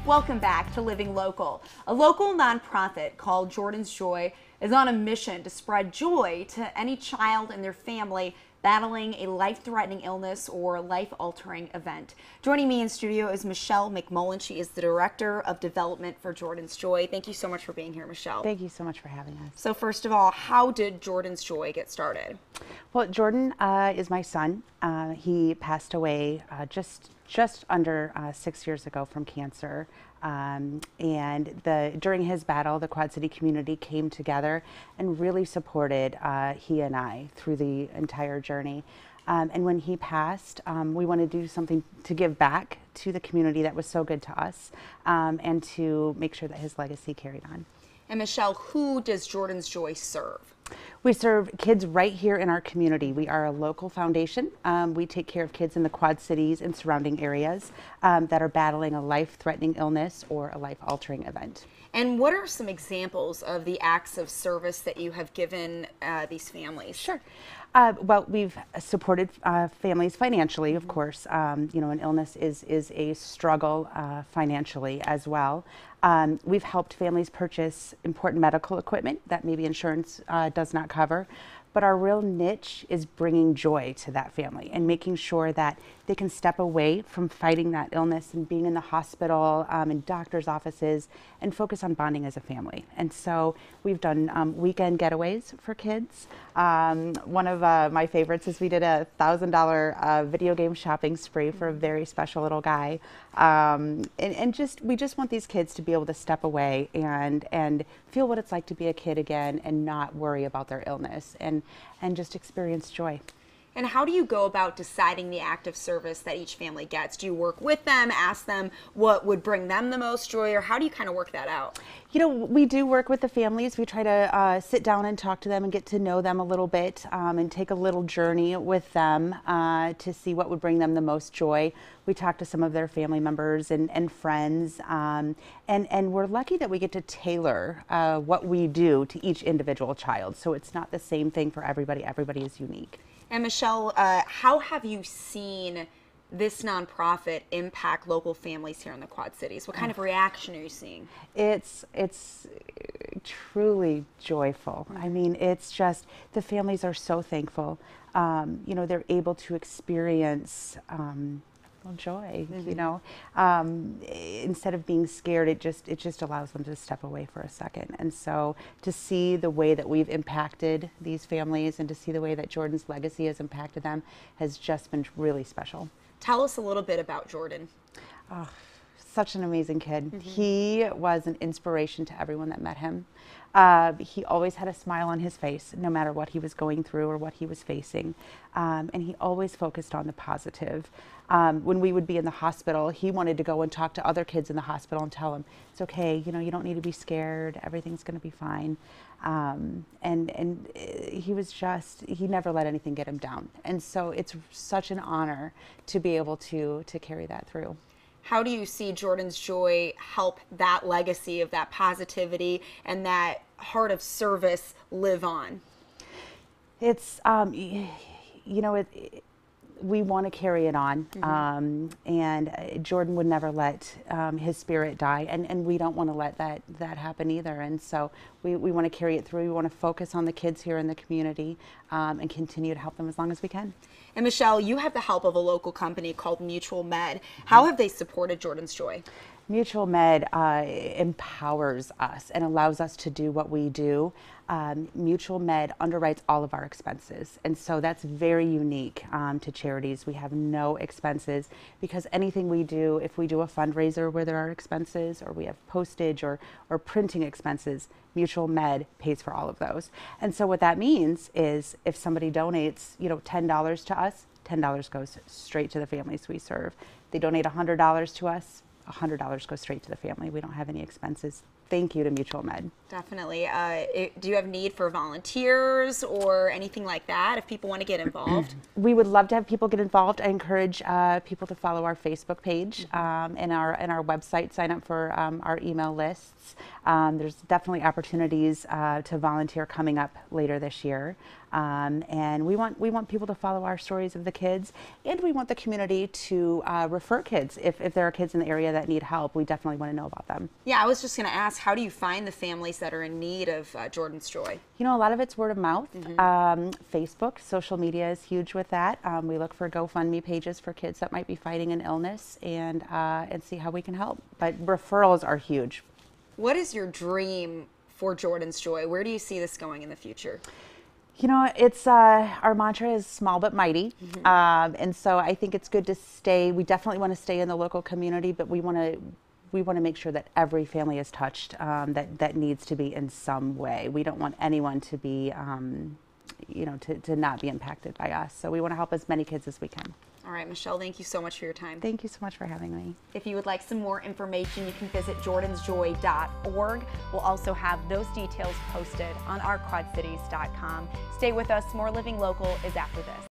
Welcome back to Living Local. A local nonprofit called Jordan's Joy is on a mission to spread joy to any child and their family battling a life-threatening illness or life-altering event. Joining me in studio is Michelle McMullen. She is the Director of Development for Jordan's Joy. Thank you so much for being here, Michelle. Thank you so much for having us. So first of all, how did Jordan's Joy get started? Well, Jordan is my son. He passed away just under 6 years ago from cancer. During his battle, the Quad City community came together and really supported he and I through the entire journey. And when he passed, we wanted to do something to give back to the community that was so good to us, and to make sure that his legacy carried on. And Michelle, who does Jordan's Joy serve? We serve kids right here in our community. We are a local foundation. We take care of kids in the Quad Cities and surrounding areas that are battling a life-threatening illness or a life-altering event. And what are some examples of the acts of service that you have given these families? Sure. Well, we've supported families financially, of course. You know, an illness is a struggle financially as well. We've helped families purchase important medical equipment that maybe insurance does not cover. But our real niche is bringing joy to that family and making sure that they can step away from fighting that illness and being in the hospital and doctor's offices and focus on bonding as a family. And so we've done weekend getaways for kids. One of my favorites is we did a $1,000 video game shopping spree for a very special little guy. We just want these kids to be able to step away and feel what it's like to be a kid again and not worry about their illness and just experience joy. And how do you go about deciding the act of service that each family gets? Do you work with them, ask them what would bring them the most joy, or how do you kind of work that out? You know, we do work with the families. We try to sit down and talk to them and get to know them a little bit, and take a little journey with them to see what would bring them the most joy. We talk to some of their family members and friends, and we're lucky that we get to tailor what we do to each individual child. So it's not the same thing for everybody. Everybody is unique. And Michelle, how have you seen this nonprofit impact local families here in the Quad Cities? What kind of reaction are you seeing? It's truly joyful. I mean, it's just, the families are so thankful. You know, they're able to experience joy, you know, instead of being scared, it just allows them to step away for a second. And so to see the way that we've impacted these families and to see the way that Jordan's legacy has impacted them has just been really special. Tell us a little bit about Jordan. Oh, such an amazing kid. He was an inspiration to everyone that met him. He always had a smile on his face, no matter what he was going through or what he was facing. And he always focused on the positive. When we would be in the hospital, he wanted to go and talk to other kids in the hospital and tell them, it's okay, you know, you don't need to be scared, everything's going to be fine. He never let anything get him down. And so it's such an honor to be able to carry that through. How do you see Jordan's Joy help that legacy of that positivity and that heart of service live on? It's, you know, we want to carry it on, and Jordan would never let his spirit die, and we don't want to let that happen either. And so we want to carry it through. We want to focus on the kids here in the community and continue to help them as long as we can. And Michelle, you have the help of a local company called Mutual Med. How have they supported Jordan's Joy? Mutual Med empowers us and allows us to do what we do. Mutual Med underwrites all of our expenses, and so that's very unique to charities. We have no expenses because anything we do, if we do a fundraiser where there are expenses or we have postage or printing expenses, Mutual Med pays for all of those. And so what that means is if somebody donates, you know, $10 to us, $10 goes straight to the families we serve. They donate $100 to us, $100 goes straight to the family. We don't have any expenses. Thank you to Mutual Med. Definitely. Do you have need for volunteers or anything like that if people want to get involved? We would love to have people get involved. I encourage people to follow our Facebook page and our website, sign up for our email lists. There's definitely opportunities to volunteer coming up later this year. And we want people to follow our stories of the kids, and we want the community to refer kids. If there are kids in the area that need help, we definitely want to know about them. Yeah, I was just going to ask, how do you find the families that are in need of Jordan's Joy? You know, a lot of it's word of mouth. Facebook, social media is huge with that. We look for GoFundMe pages for kids that might be fighting an illness, and see how we can help. But referrals are huge. What is your dream for Jordan's Joy? Where do you see this going in the future? You know, it's our mantra is small but mighty, and so I think it's good to stay. We definitely want to stay in the local community, but we want to make sure that every family is touched that needs to be in some way. We don't want anyone to be, to not be impacted by us. So we want to help as many kids as we can. All right, Michelle, thank you so much for your time. Thank you so much for having me. If you would like some more information, you can visit jordansjoy.org. We'll also have those details posted on ourquadcities.com. Stay with us. More Living Local is after this.